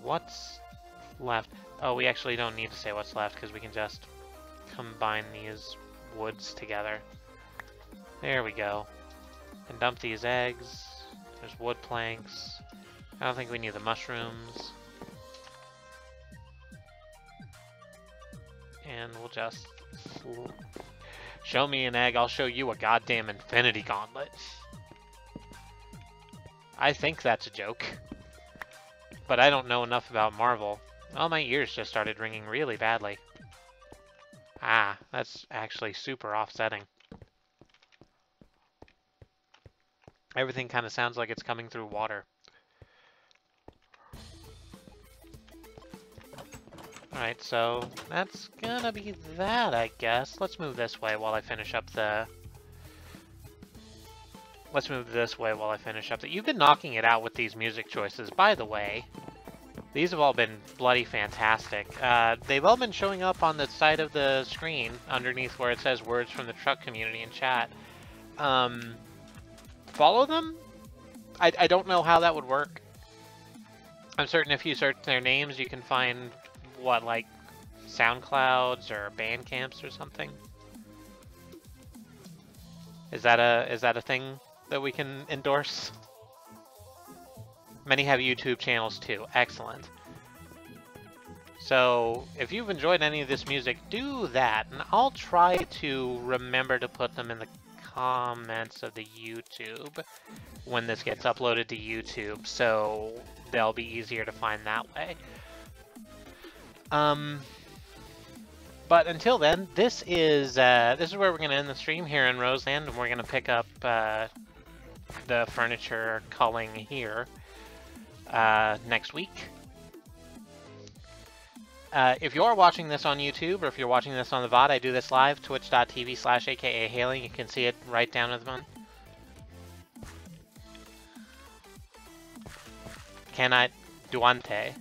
What's left? Oh, we actually don't need to say what's left because we can just combine these woods together. There we go. And dump these eggs. There's wood planks. I don't think we need the mushrooms. And we'll just... Show me an egg, I'll show you a goddamn infinity gauntlet. I think that's a joke. But I don't know enough about Marvel. Oh, my ears just started ringing really badly. Ah, that's actually super offsetting. Everything kind of sounds like it's coming through water. Alright, so that's gonna be that, I guess. Let's move this way while I finish up the... Let's move this way while I finish up the... You've been knocking it out with these music choices, by the way. These have all been bloody fantastic. They've all been showing up on the side of the screen underneath where it says words from the truck community in chat. Follow them? I don't know how that would work. I'm certain if you search their names, you can find, what, like SoundClouds or Bandcamps or something? Is that a thing that we can endorse? Many have YouTube channels too. Excellent. So, if you've enjoyed any of this music, do that, and I'll try to remember to put them in the comments of the YouTube when this gets uploaded to YouTube, so they'll be easier to find that way. But until then, this is where we're going to end the stream here in Roseland, and we're going to pick up the furniture culling here next week. If you're watching this on YouTube, or if you're watching this on the VOD, I do this live, twitch.tv/AKAHailing. You can see it right down at the bottom. Can I... Duante.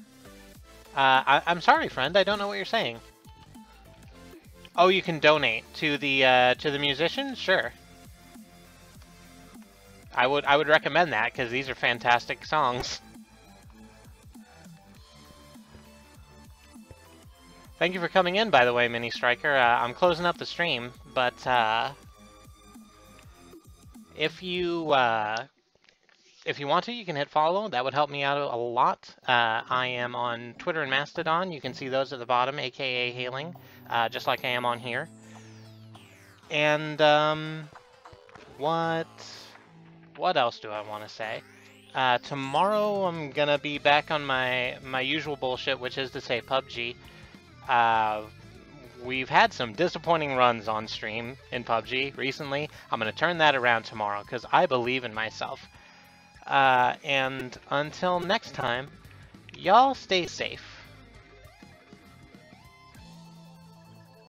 I'm sorry, friend, I don't know what you're saying. Oh, you can donate to the musician? Sure. I would recommend that, because these are fantastic songs. Thank you for coming in, by the way, Mini Striker. I'm closing up the stream, but if you want to, you can hit follow. That would help me out a lot. I am on Twitter and Mastodon. You can see those at the bottom, aka Hailing, just like I am on here. And what else do I want to say? Tomorrow I'm gonna be back on my usual bullshit, which is to say PUBG. We've had some disappointing runs on stream in PUBG recently. I'm going to turn that around tomorrow because I believe in myself. And until next time, y'all stay safe.